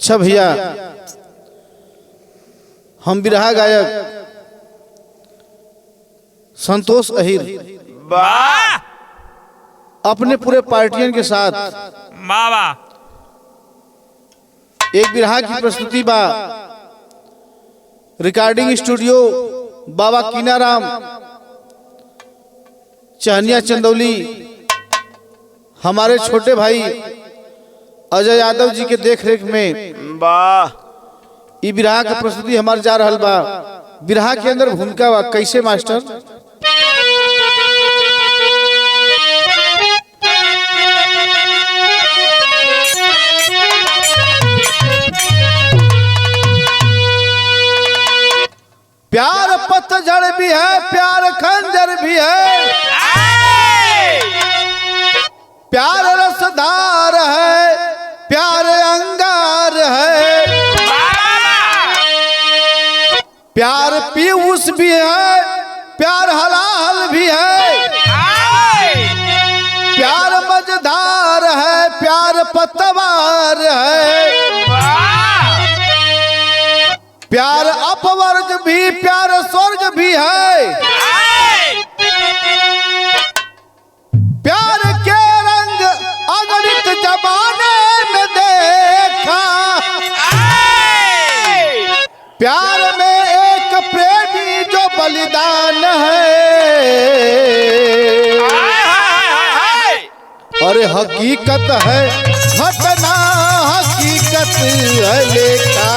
अच्छा भैया, हम बिरहा गायक संतोष अहिर वाह अपने पूरे पार्टियन के साथ वाह एक बिरहा की प्रस्तुति बा। रिकॉर्डिंग स्टूडियो बाबा कीनाराम चहनिया चंदौली, हमारे छोटे भाई अजय यादव जी के देखरेख में वाह ई बिरहा का प्रस्तुति हमारे जा रहल बा। बिरहा के अंदर भूमिका बा कैसे मास्टर? प्यार पतझड़ भी है, प्यार खंजर भी है, प्यार रसदार है, प्यार अंगार है, प्यार पीयूष भी है, प्यार हलाल भी है, प्यार मजेदार है, प्यार पतवार है, प्यार अपवर्ग भी, प्यार स्वर्ग भी है, प्यार के रंग अगणित जमाने में देखा, प्यार में एक प्रेमी जो बलिदान है, अरे हकीकत है घटना, हकीकत है लेखा।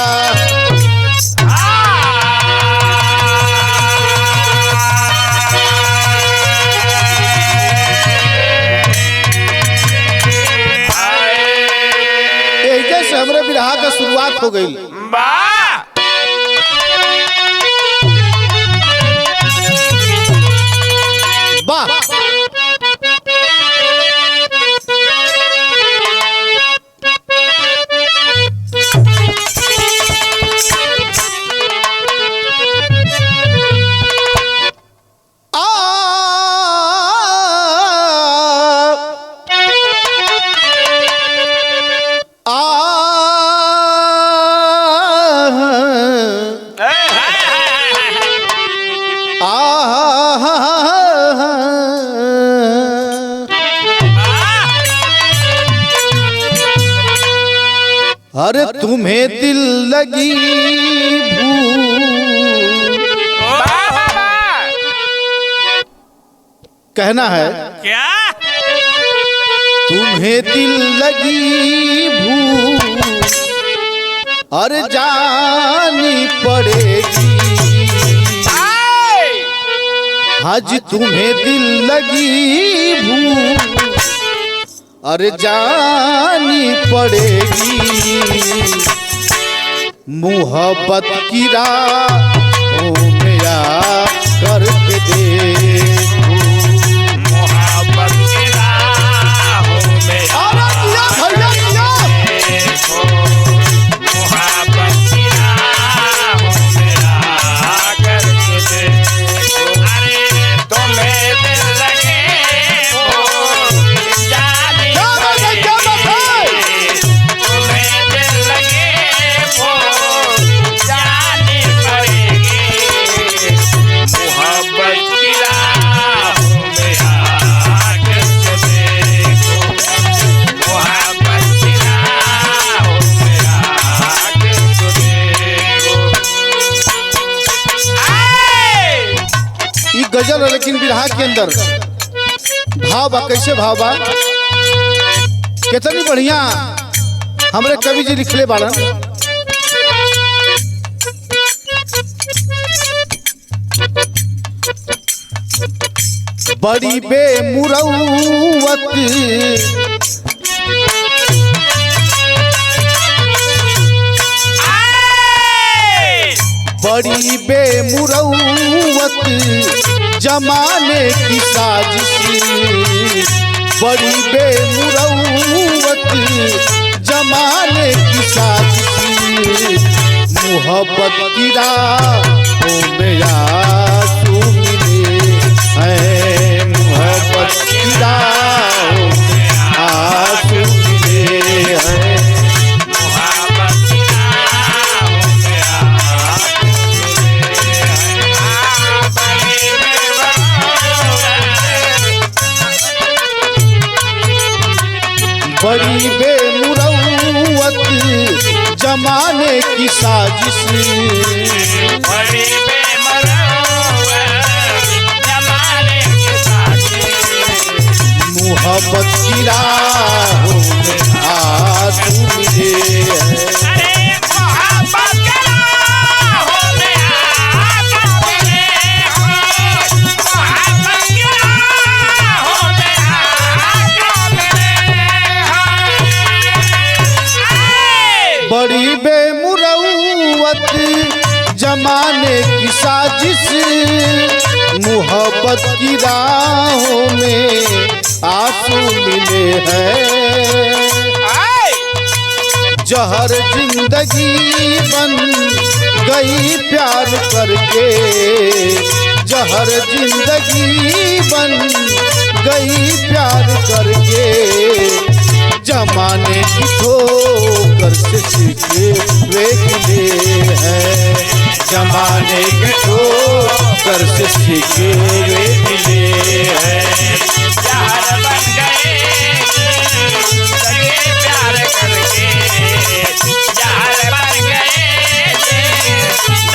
हमरे बिरहा का शुरुआत हो गई। वाह अरे तुम्हें दिल लगी भूल, कहना है क्या? तुम्हें दिल लगी भूल, अरे जानी पड़ेगी, आज तुम्हें दिल लगी भूल, अरे जानी पड़ेगी, मोहब्बत की राहों में करके देखो, मोहब्बत की राहों में देखो, मोहब्बत की राहों में करके देखो, अरे तुम्हें दिल लगे गजल, लेकिन बिरहा के अंदर भाव बा। कैसे भाव बा? कितनी बढ़िया हमरे कवि जी लिखले बाड़न। बड़ी बेमुरौवत बड़ी बेमुरौवत जमाने की साजिश, बड़ी बेमुरौवत जमाने की साजिश, मोहब्बत की राहों में आंसू मिले हैं, मोहब्बत की राहों में आंसू मिले हैं, मोहब्बत की की साजिश बड़ी बेमरौवत जमाने की साजिश मोहब्बत की राहों में आंसू मिले हैं। अरे मोहब्बत के राहों में आंसू मिले हो, मोहब्बत की राहों में आंसू मिले हो। बड़ी बेमुरौवत जमाने की साजिश मोहब्बत की राहों में आंसू मिले हैं। जहर जिंदगी बन गई प्यार करके, जहर जिंदगी बन गई प्यार करके जमाने की ठोकर से सीखे वे गिले हैं। जमाने की ठोकर से सीखे वे गिले हैं। प्यार बन गए सगे प्यार करके, प्यार बन गए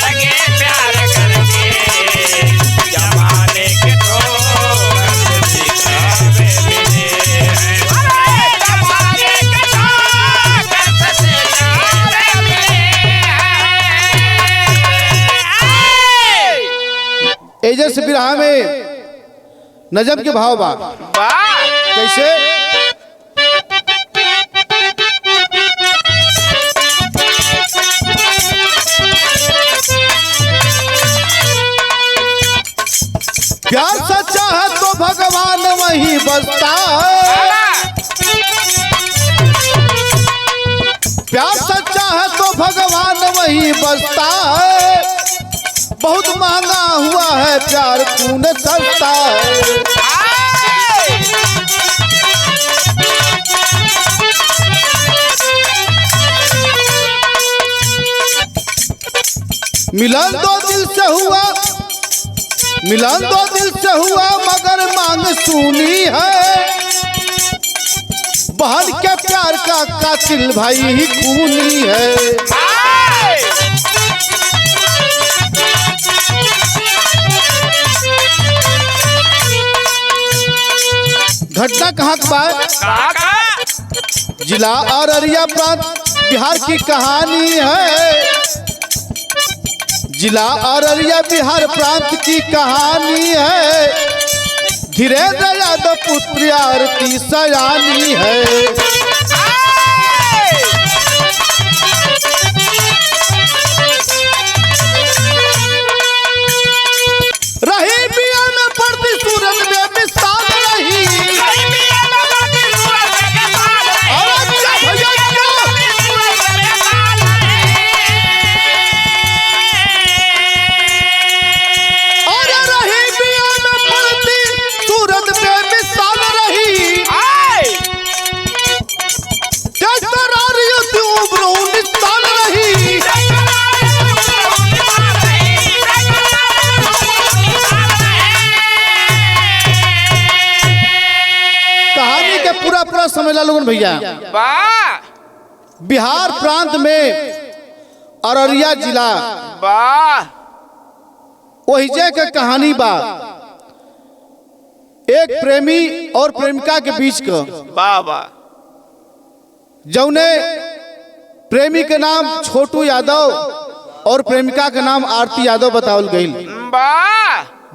सगे प्यार करके जमाने के ठोकर से सिखावे मिले हैं। अरे जमाने के ठोकर से सिखावे मिले हैं। एजर से बिरहा में नजम के भाव बा वाह कैसे? प्यार सच्चा है तो भगवान वहीं बसता है। प्यार सच्चा है तो भगवान वहीं बसता है। बहुत महंगा हुआ है प्यार खून सस्ता है। मिलन दो दिल से हुआ, मिलन दो दिल से हुआ मगर मांग सुनी है। बहन के प्यार का कातिल भाई ही खूनी है। घटना कहाँ का है? जिला अररिया प्रांत बिहार की कहानी है। जिला अररिया बिहार प्रांत की कहानी है। धीरेन्द्र यादव पुत्र आरती सयानी है। रही बिया में पड़ती सूरत में मिसाल रही। पूरा समझ ला लोगन भैया। बिहार प्रांत में अररिया जिला वही के कहानी बा। एक प्रेमी और प्रेमिका के बीच का जौने प्रेमी के नाम छोटू यादव और प्रेमिका के नाम आरती यादव बतावल गई।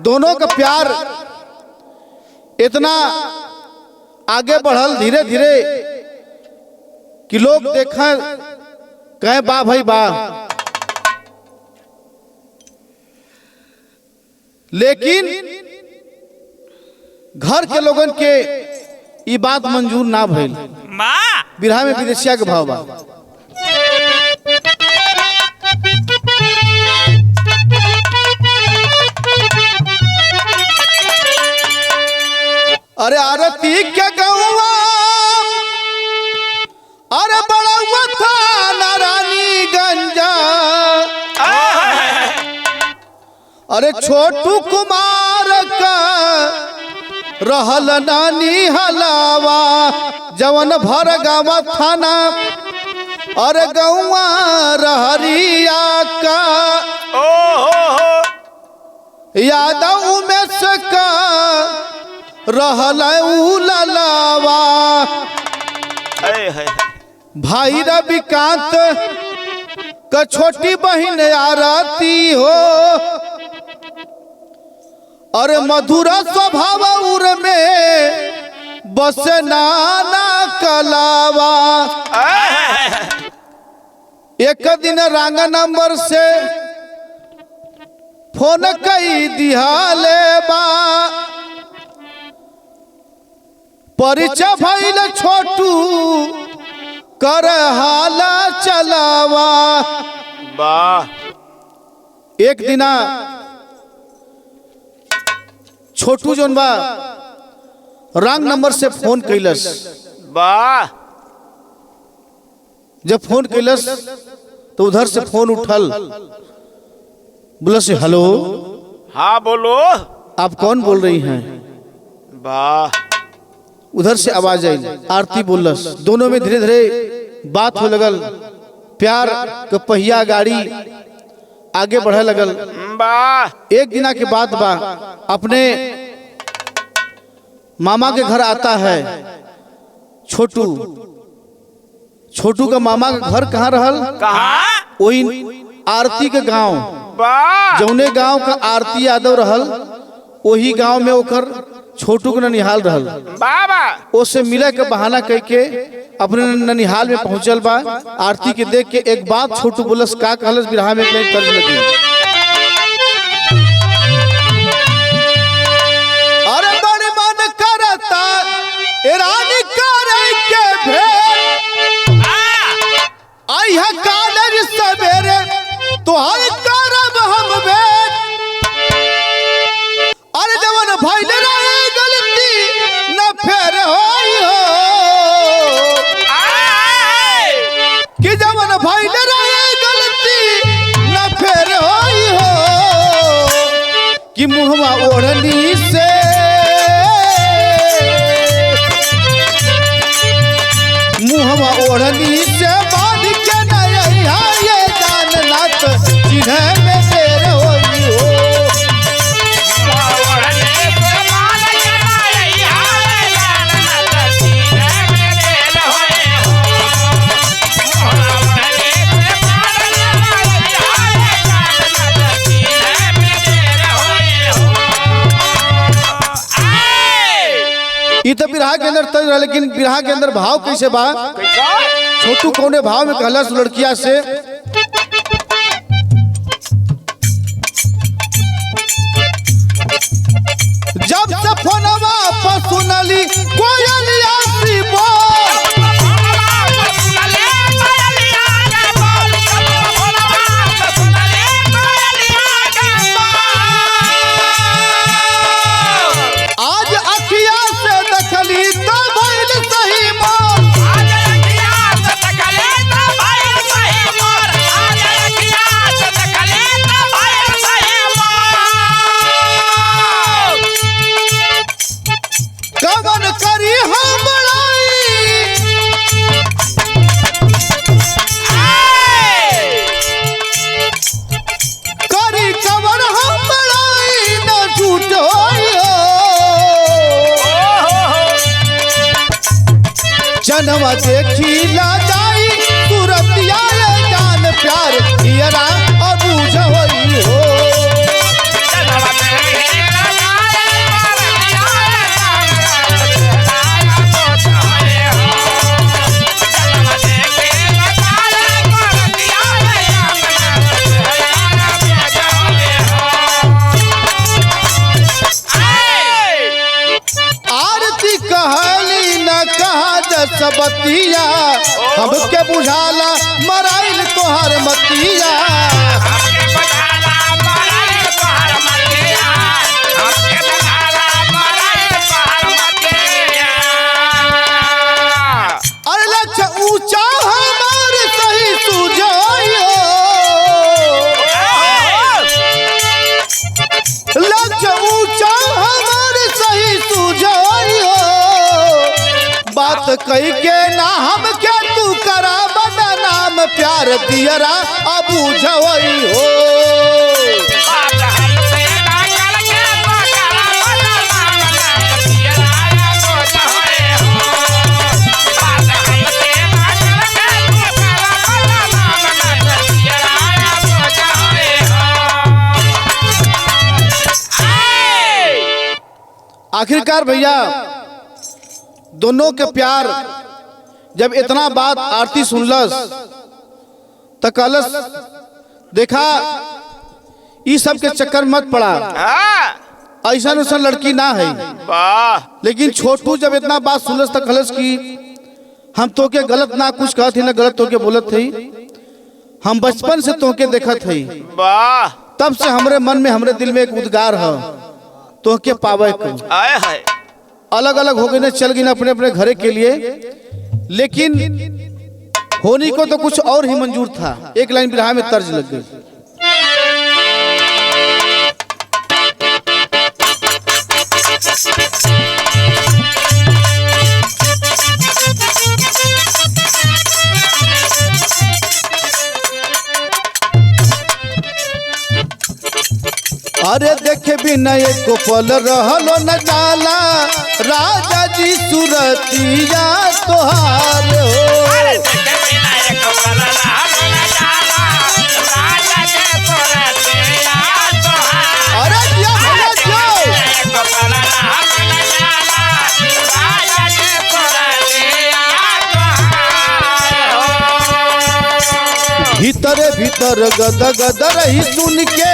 दोनों का प्यार इतना आगे बढ़ल धीरे धीरे कि लोग देखा कहे बा भाई बा, लेकिन घर के लोगन के ये बात मंजूर ना भइल। बिरहा में विदेशिया के भाव बा। अरे आरती के गौवा अरे बड़ा था नारायणी गंजा। अरे छोटू कुमार का रहल नानी हलावा जवन भर गावा थाना और गौआ रहरिया का यादव में सका रहल ललावा भाई रविकांत का छोटी बहन आरती हो और मधुर स्वभाव उर में बस नाना कलावा। एक दिन रांगा नंबर से फोन कई दिहाले बा परिचय भइल छोटू कर हाला चलावा। एक दिना छोटू जोन बा रंग नंबर से फोन कैलस। जब फोन कैलस तो उधर से फोन उठल, बोला से हेलो। हाँ बोलो। आप कौन बोल रही हैं? वाह। उधर से आवाज आई, आरती बोलस। दोनों में धीरे धीरे बात हो लगल, प्यार का पहिया गाड़ी आगे बढ़े लगल। एक दिना के बाद बा अपने मामा के घर आता है छोटू। छोटू का मामा का घर कहाँ रहल? कहाँ? वही आरती के गांव। जौने गांव का आरती यादव रहल वही गांव में ओकर छोटू के ननिहाल रहल। उससे मिले के बहाना कह के अपने ननिहाल में पहुंचल बा। आरती के देख के एक बात छोटू बोलस, का कहलस बिरहा में कहीं तर्ज लगी। अरे बड़े मन करता रानी करे के भेंट आई है काले सवेरे तुहार करब हम भेंट। अरे जवन भइल रहे गलती न फेर होई हो कि जवन भइल रहे गलती न फेर होई हो कि मुहवा ओढ़नी से मुहवा ओढ़नी से बांध के नया ये जानना तो जिन्हें में फेर होई हो। तो बिरहा के अंदर तज रहा, लेकिन बिरहा के अंदर भाव कैसे बा? छोटू कौने भाव में कहलस लड़किया से? जब से फोनवा पर सुनली कोयलिया सी बोल आज अखिया से देखली तो भइल सही मोर। कवन करी हम करी कवन हम न झूठ होई जनवा देखी ला जाई तुरतिया जान प्यार हियरा अबूझ होई हो। आरती कहली न कहा सबतिया हमके बुझाला मराइल तोहर मतिया। अरे लक्ष्य ऊंचा हमार सही सुझायो, लक्ष्य ऊंचा हमार सही सुझायो। बात कही के ना हम क्या तू करा बदनाम में प्यार दियरा अब बुझवई हो। बात हमसे ना करके तो करा बदनाम ना दियरा तो जहोए हो। बात हमसे ना करके तो करा बदनाम ना दियरा तो जहोए हो। आखिरकार भैया दोनों के प्यार जब इतना बात आरती सुनलस तो कहलस देखा इस सब के चक्कर मत पड़ा, ऐसा वैसा लड़की ना है। लेकिन छोटू जब इतना बात सुनलस तो कहलस कि हम तो के गलत ना कुछ कहत ही ना गलत तो के बोलत थी, हम बचपन से तो के देखत थी, तब से हमरे मन में हमरे दिल में एक उद्गार है तो के पावे को। अलग अलग हो गए चल गए अपने अपने घरे के लिए, लेकिन होनी को तो कुछ और ही मंजूर था। एक लाइन बिरहा में तर्ज लग गई। अरे देखे बिना एको पल रहलो न जाला, राजा जी सुरतिया तोहार हो। अरे देखे बिना एको पल रहलो न जाला, राजा जी सुरतिया तोहार। अरे क्या भैया क्यों एको पल रहलो न जाला, राजा जी सुरतिया तोहार हो। भीतरे भीतर गद गद रही सुन के,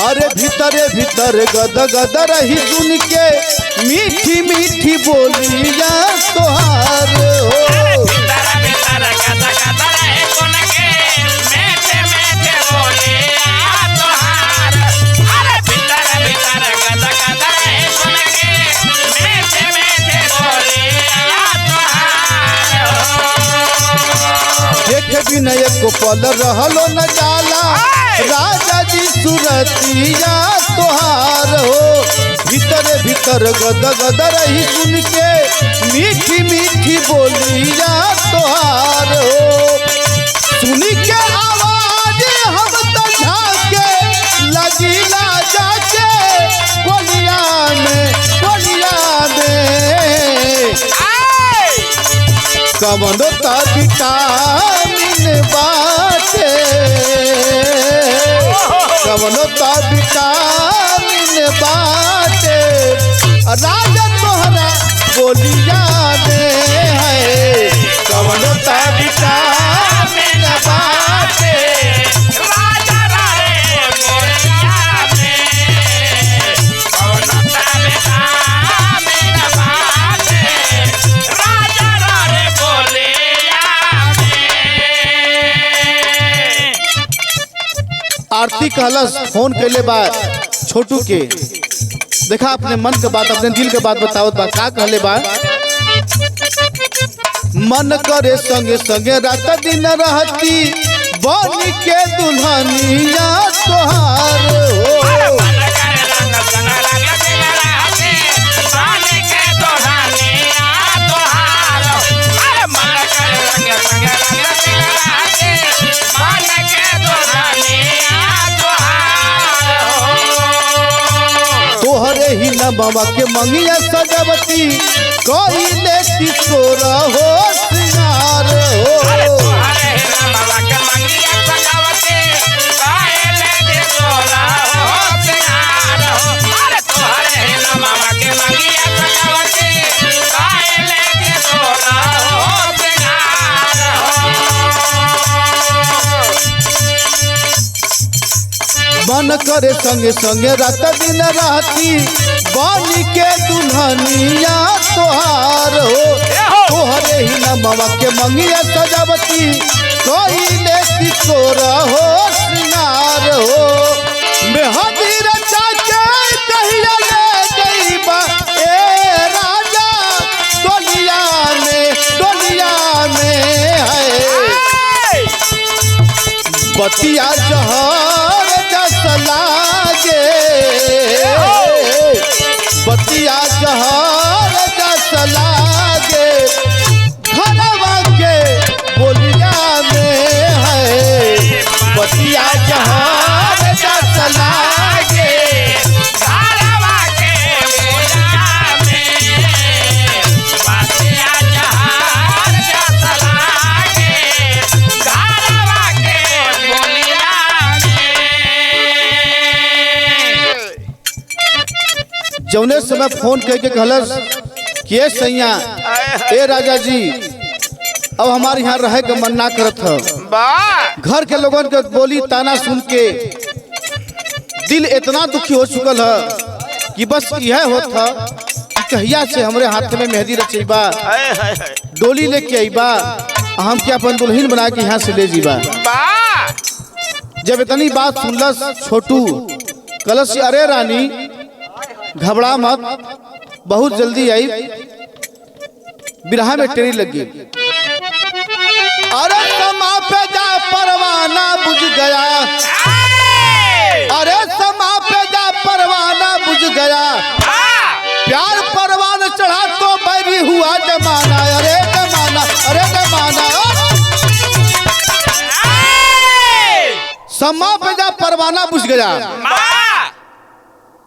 अरे भीतरे भीतर गद गद रही सुन के, मीठी मीठी बोलिया तोहार हो। भीतर भीतर गद गद रही सुन के, मीठे मीठे बोलिया तोहार। अरे भीतर भीतर गद गद रही सुन के, मीठे मीठे बोलिया तोहार हो। देखे बिना एको पल रहलो न जाला, राजा जी सुरतिया तोहार हो। भीतर भीतर गद गद रही सुन के, मीठी मीठी बोलिया तोहार हो। सुनी के आवाज हम तो झाके लजीला जाके बोलिया में कवनो ता विटामिन बाटे, कवनो ता विटामिन बाटे, राजा तोहरा बोलिया में है कवनो ता विटामिन बाटे। राजा रे बोलिया में कवनो ता विटामिन बाटे, राजा रे बोलिया में। आरती कहलस फोन कैले बाद छोटू के, देखा अपने मन के बात अपने दिल के बात बतावत बा। का कहले बा, मन करे संगे संगे रात दिन रहती, बन के दुल्हनिया तोहार हो। अरे मन करे रंग संग रंग दिल रहते, बन के दुल्हनिया तोहार। अरे मन करे रंग संग रंग दिल रहते, बन के दुल्हनिया तोहार हो। तोहरे ही न बाबा के मंगिया सजावती, कोई लेती तोरा हो सिंगार अरे हो। तोहरे बाबा के मंगिया सजावते, काहेले दे तोरा हो सिंगार हो। अरे तोहरे बाबा के मंगिया सजावते, काहेले दे तोरा हो सिंगार हो। मन करे संगे संगे रात दिन राती, बन के दुल्हनिया तोहार हो। तोहरे ही न मामा के मंगिया सजावती, कोई लेती तोरा हो सिंगार हो। मेहंदी रचा के कहिया ले जइबा ए राजा, डोलिया में है बतिया जहर जस लागे, बतिया जहर जस लागे, घरवा के बोलिया बतिया जहर जस लागे घरवा के बोलिया में बतिया जहार जस लागे घरवा के बोलिया में। जौने समय फोन करके कहलस के सैया ए राजा जी अब हमारे यहाँ रहे के मन ना करत ह। घर के लोगन के बोली ताना सुन के दिल इतना दुखी हो चुकल है कि बस यह होत है कि कहिया से हमरे हाथ में मेहंदी रचेबा डोली लेके आईबा हम क्या अपन दुल्हन बना के यहाँ से ले जीबा। जब इतनी बात सुनलस छोटू कलश अरे रानी घबरा मत बहुत जल्दी आई बिरहा में टेरी लगी। अरे समा पे जा परवाना बुझ गया अरे समा पे जा परवाना बुझ गया प्यार परवान चढ़ा तो बैरी हुआ जमाना अरे जमाना अरे जमाना समा पे जा परवाना बुझ गया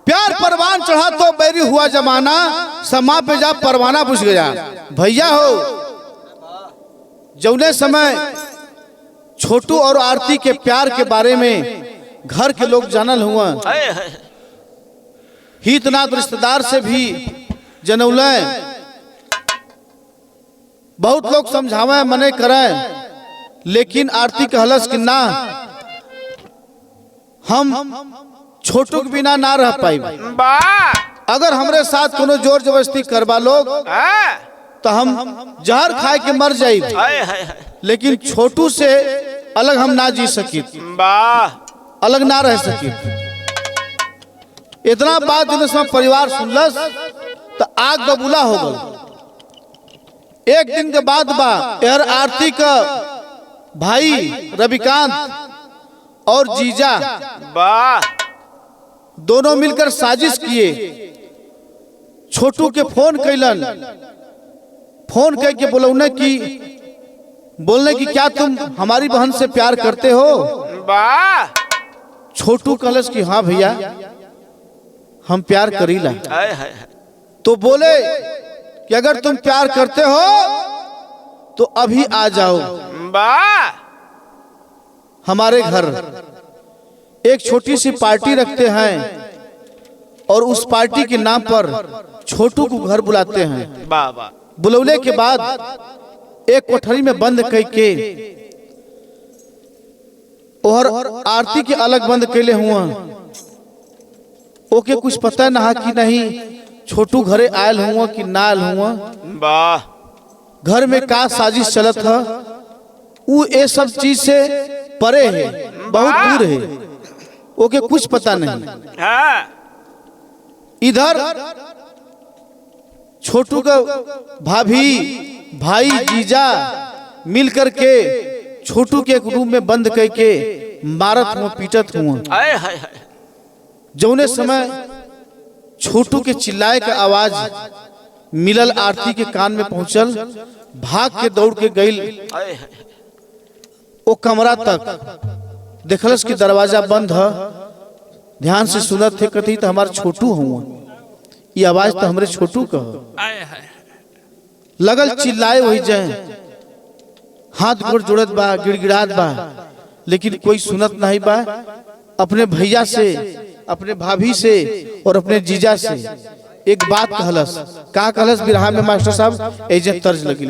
प्यार परवान चढ़ा तो बैरी हुआ जमाना समा पे जा परवाना बुझ गया। भैया हो जौने समय छोटू और आरती के प्यार के बारे में घर के लोग जानल हुआ हितनाथ रिश्तेदार से भी जनौल बहुत लोग समझावे मने करे लेकिन आरती कहलस कि ना हम छोटू के बिना ना रह पाई अगर हमरे साथ कोनो जोर जबरदस्ती करवा लोग तो हम जहर खाए के मर जाई लेकिन छोटू से अलग हम ना जी सकी अलग ना रह सकी। इतना बात जिसमें परिवार सुनलस तो आग बबूला हो गल। एक दिन के बाद बा यार आरती का भाई रविकांत और जीजा दोनों मिलकर साजिश किए छोटू के फोन कैलन फोन करके बोलने की क्या तुम हमारी बहन से प्यार करते हो। छोटू कलश की हाँ भैया हम प्यार करीला। तो बोले कि अगर तुम प्यार करते हो तो अभी आ जाओ हमारे घर एक छोटी सी पार्टी रखते हैं और उस पार्टी के नाम पर छोटू को घर बुलाते हैं। बुलौले के बाद एक कोठरी में बंद करके और आरती के अलग बंद कैले हुआ ओके कुछ पता ना कि नहीं छोटू घरे आयल हुआ कि ना आयल हुआ घर में का साजिश चलत है वो ये सब चीज से परे है बहुत दूर है ओके कुछ पता नहीं। इधर छोटू का भाभी भाई जीजा मिलकर के छोटू के एक रूम में बंद करके मारत हुआ पीटत हुआ। जौने समय छोटू के चिल्लाए का आवाज मिलल आरती के कान में पहुंचल भाग के दौड़ के गई वो कमरा तक देखलस कि दरवाजा बंद है ध्यान से सुनत थे कथी तो हमारे छोटू हुआ ये आवाज तो हमारे छोटू का लगल चिल्लाए वही जाए हाथ गोड़ जोड़त बा गिड़गिड़ात बा लेकिन कोई सुनत नहीं बा। अपने भैया से अपने भाभी से और अपने जीजा से एक बात कहलस का कहलस बिरहा में मास्टर साहब एजे तर्ज लगी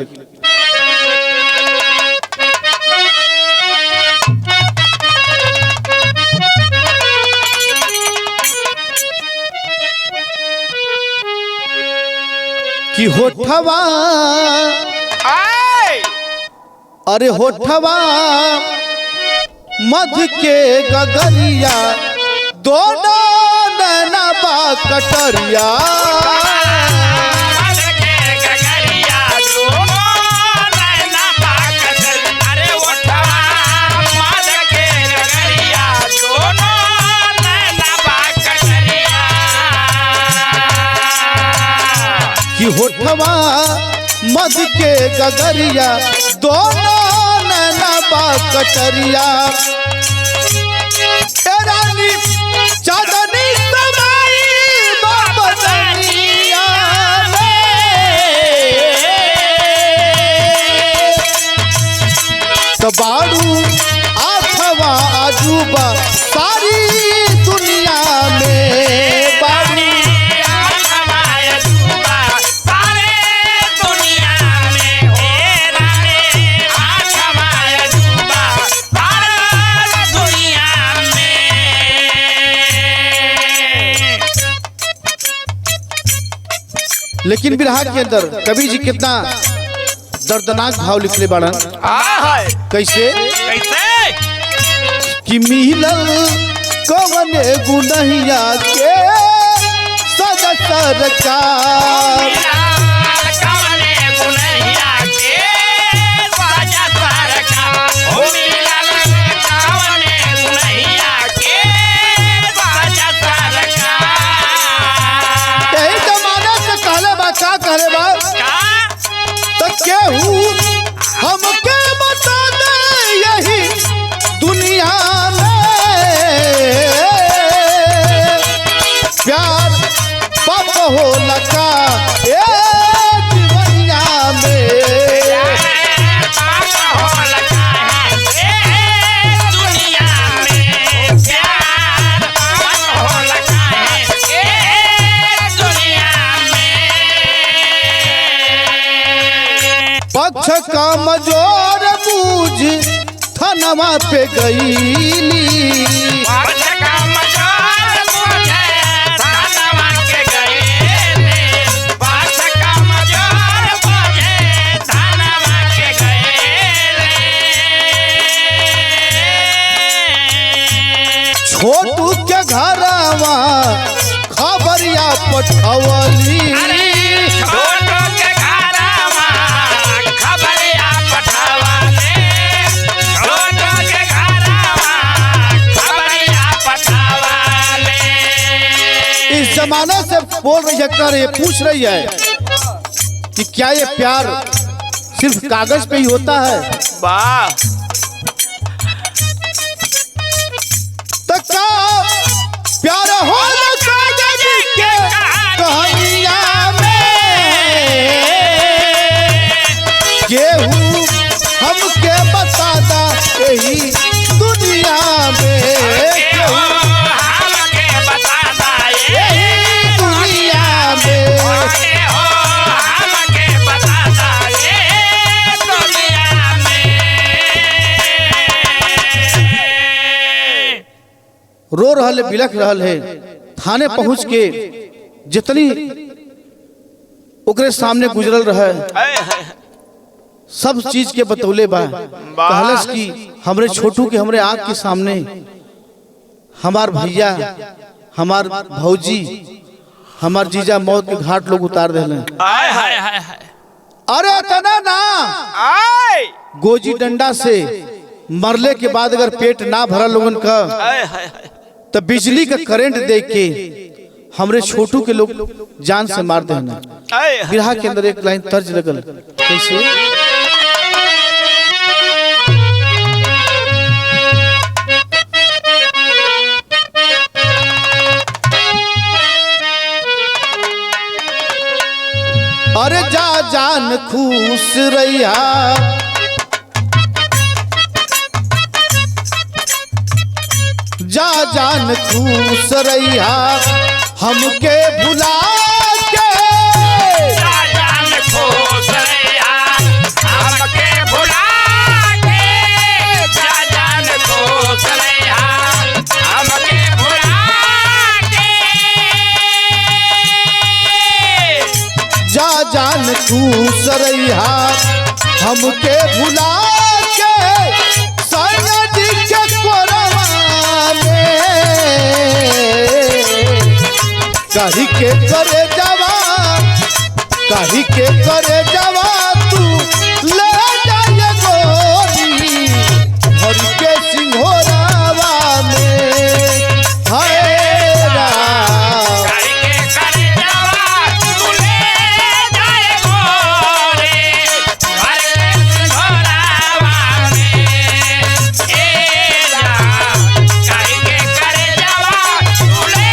कि होठवा अरे होठवा मध के गगरिया दोनों नैना बा कटरिया कि होठवा मध के गगरिया दोनों नैना बा कटरिया तबाड़ू आठवा अजूबा सारी दुनिया में बाड़ू। लेकिन बिरहा के अंदर कवि जी कितना दर्दनाक भाव लिखले बाड़न। कैसे कि मिलल कवन गुनहिया के सदा सरकार, यही जमाना से कहले बा का कहले बा तो केहू हमके बता दे यही दुनिया में प्यार पाप होला का ए दुनिया पक्ष का मजोर बूझ थनवा पे गईली, छोटू के घरवा खबरिया पठवली, इस जमाने से बोल रही है, कर ये पूछ रही है कि क्या ये प्यार सिर्फ कागज पे ही होता है? वाह तो क्या प्यार हो कागज के कहानिया में केहू हमके बताता यही दुनिया में रो रहल है, बिलख रहल है। थाने पहुंच के जितनी ओकरे सामने गुजरल रहे सब चीज के बतौले बा। कहलस कि हमरे छोटू के हमरे आँख के सामने हमार भैया, हमार भौजी, हमार जीजा मौत के घाट लोग उतार देले। अरे तना ना गोजी डंडा से मरले के बाद अगर पेट ना भरा लोगन का तो बिजली का करंट दे के हमरे छोटू के लोग जान से मार देना। बिरहा के अंदर एक लाइन तर्ज लगल कैसे, अरे जा जान खुश रहिया जा जान खुश रहिया हमके भुला के, जा जान खुश रहिया हमके भुला के, जा जान खुश रहिया हमके भुला के, जा जान खुश रहिया हमके भुला के, सनदी के कोरवा कही के करे जावा, कही के करे जावा तू ले जाए गोरी भर के सिंघोरावा में। हाय राम कही के करे जावा तू ले जाए गोरी भर के सिंघोरावा में। ए राम कही के करे जावा तू ले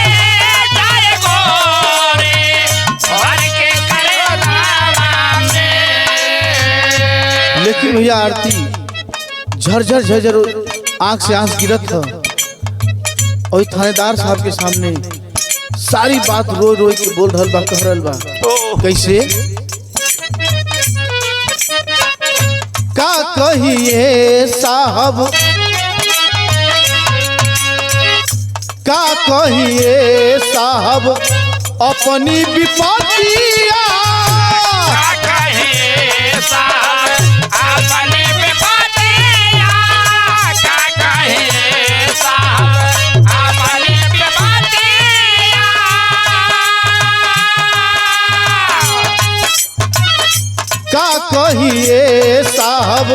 लेकिन भैया आरती झरझर झरझर आंख से आंख गिरत था और थानेदार साहब के सामने सारी बात रोई रोई के बोल रहल बा, कह रहल बा। कैसे का कहिए साहब, का कहिए साहब अपनी विपत्तिया, का कहिए साहब अपनी विपत्तिया, का कहिए साहब अपनी विपत्तिया, का कहिए साहब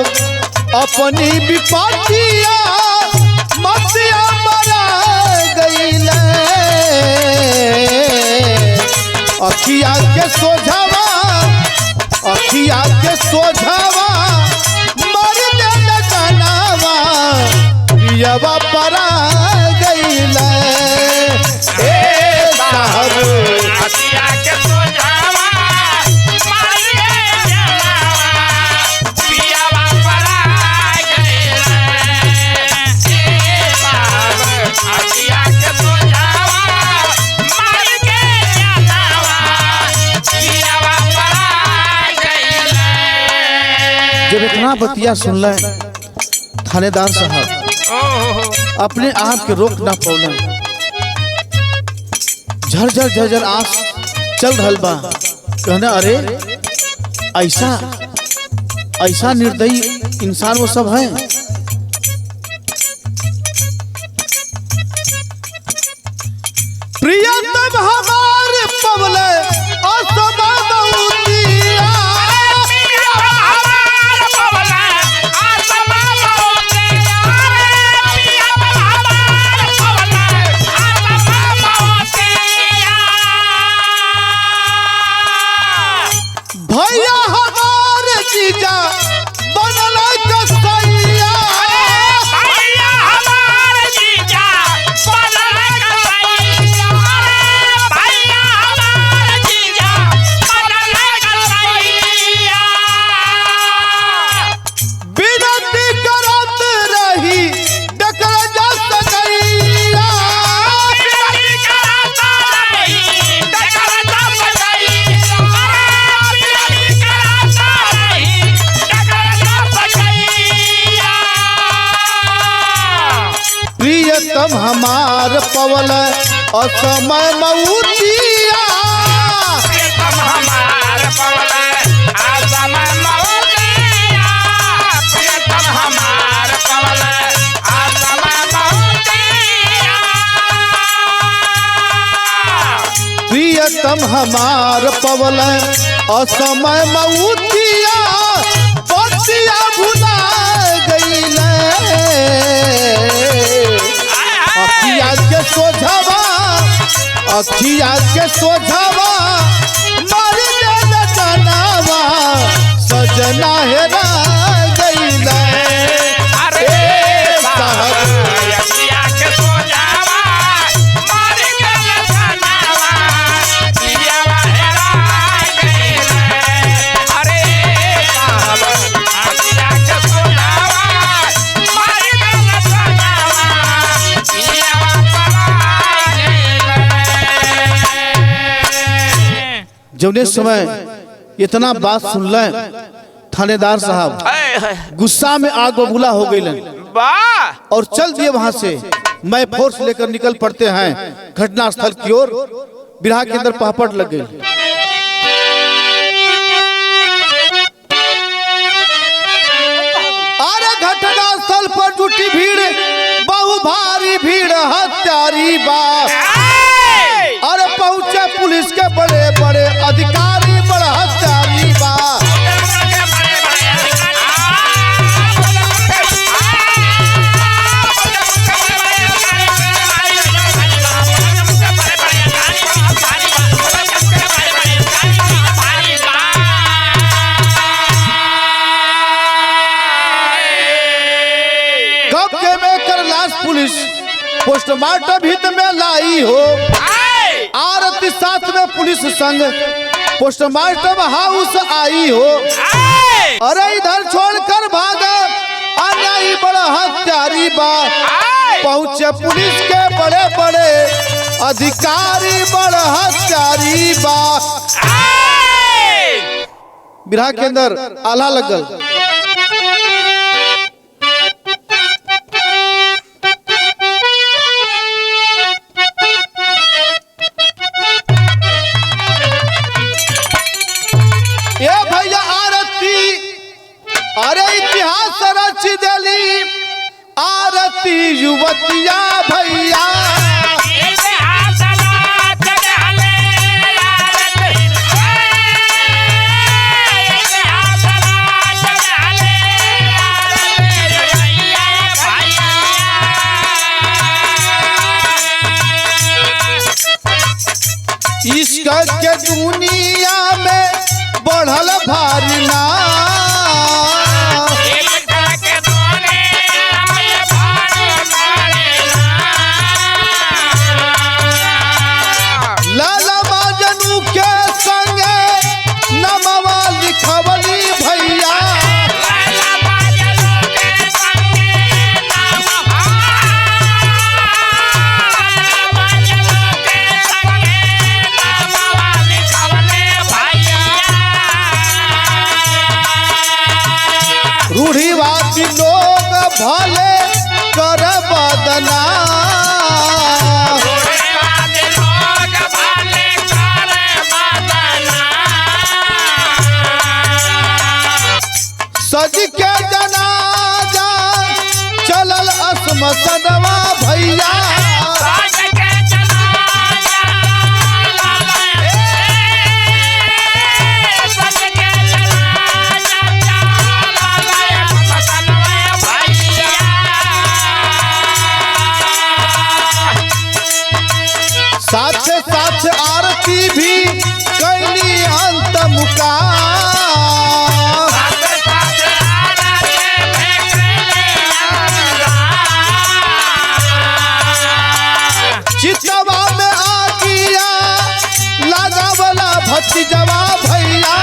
अपनी विपत्तिया, मतिया मरा गईले अखिया के सोझावा, अखिया के सोझावा मर देले कनावा, पियवा परा गईले ए साहब, अखिया के सोझावा मर गईले, पियवा परा गईले, ए साहब अखिया के सोझावा मर गईले, पियवा परा गईले। जब इतना बतिया सुनले थानेदार साहब अपने आप के रोक ना पौले, झरझर झरझर आंख चल रहल बा। कहने अरे ऐसा ऐसा निर्दयी इंसान वो सब है। प्रियतम हमारे पवले असमा बहुतिया, भैया हमारे जीजा बनल कसैया, विनती करत रही डकर जा सकैया, प्रियतम हमार पवल असमय मऊतिया, प्रियतम हमार पवल असमय मऊतिया, बतिया भुला गईले अखिया के सोझावा, अखिया के सोझावा मर देले कनावा, सजना हेरा गईले ए साहब, जौने समय इतना बात सुनले थानेदार साहब गुस्सा में आग बबूला हो गए और चल दिए वहां से। मैं फोर्स लेकर निकल पड़ते हैं घटना स्थल की ओर। बिरहा के अंदर पहपट लग गई। अरे घटना स्थल पर जुटी भीड़, बहु भारी भीड़ हत्यारी बात। अरे पहुंचे पुलिस के बड़े बड़े अधिकारी, बड़ा हत्यारी बात। कब के में कर लाश पुलिस पोस्टमार्टम हित में लाई हो। आरती साथ में पुलिस संग पोस्टमार्टम हाउस आई हो। अरे इधर छोड़कर भागा अन्यायी बड़ा हत्यारी बा पहुंचे पुलिस के बड़े बड़े अधिकारी बड़ा हत्यारी बा। बिरहा के अंदर आला लगल ये भैया आरती अरे इतिहास रच देली आरती युवतिया भैया इश्क के दुनिया में बढ़ल भारी ना लाला मजनू के संगे नमवा लिखवली भैया रूढ़िवादी लोग भले कर बदना सज के जनाजा चलल असमसनवा भैया साथ साथ आरती भी कैली अंत मुका चितवा में आगिया लगावला भतीजवा भैया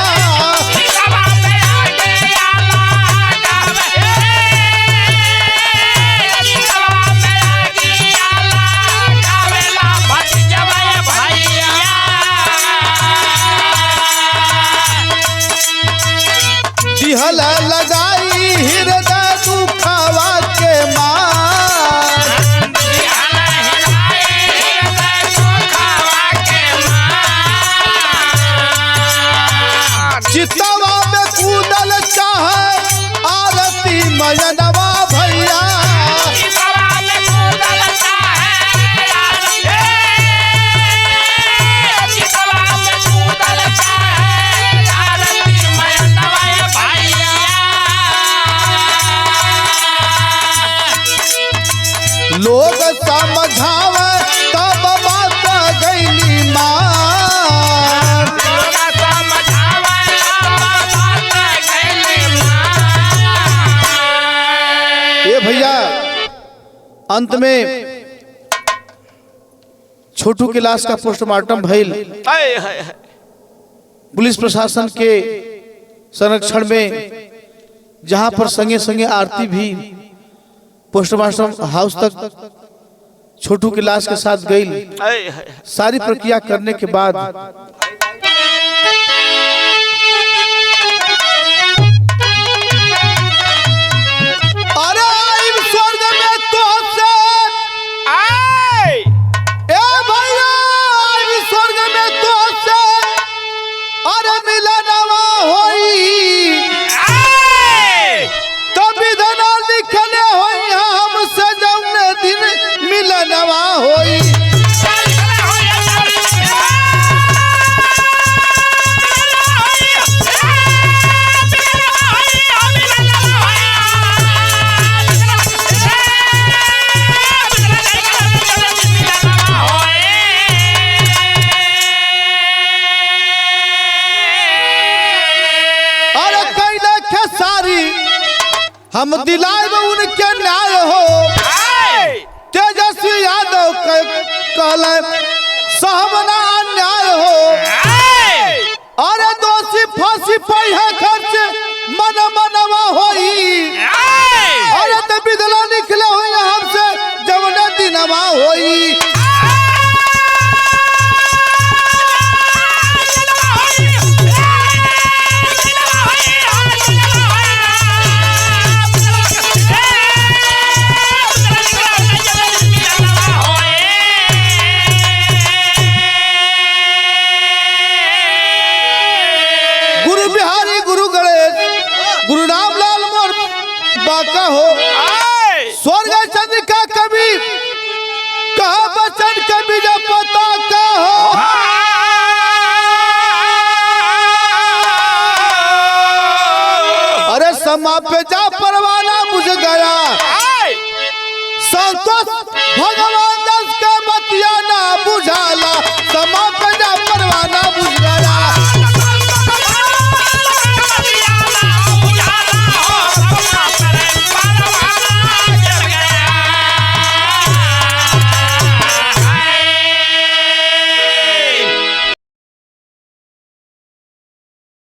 दिहल लगाई हृदय दुखावा के मां चितवा में कूदल चाहे आरती मयनवा भैया लोग समझावे तब बात गईली मां ये भैया अंत में छोटू की लाश का पोस्टमार्टम भइल पुलिस प्रशासन के संरक्षण में जहां पर संगे संगे आरती भी पोस्टमार्टम हाउस तक छोटू की लाश के साथ गई। सारी प्रक्रिया करने के बाद अरे स्वर्ग में तो से ए भैया स्वर्ग में तो से अरे मिलनवा होई तभी धना लिखले होई हमसे जौने दिन मिलनवा होई हम दिलाए उनके न्याय हो तेजस्वी यादव कहले सहमना अन्याय हो अरे दोषी फांसी पे है खर्च मन मनवा होई के विधला निकले हुई हमसे जवने दिनवा होई गुरु बिहारी गुरु गणेश गुरु रामलाल मोर बाका हो स्वर्ग चंद्रिका कवि कहा बचन कवि जो पता का हो अरे समा पे जा परवाना बुझ गया संतोष भगवान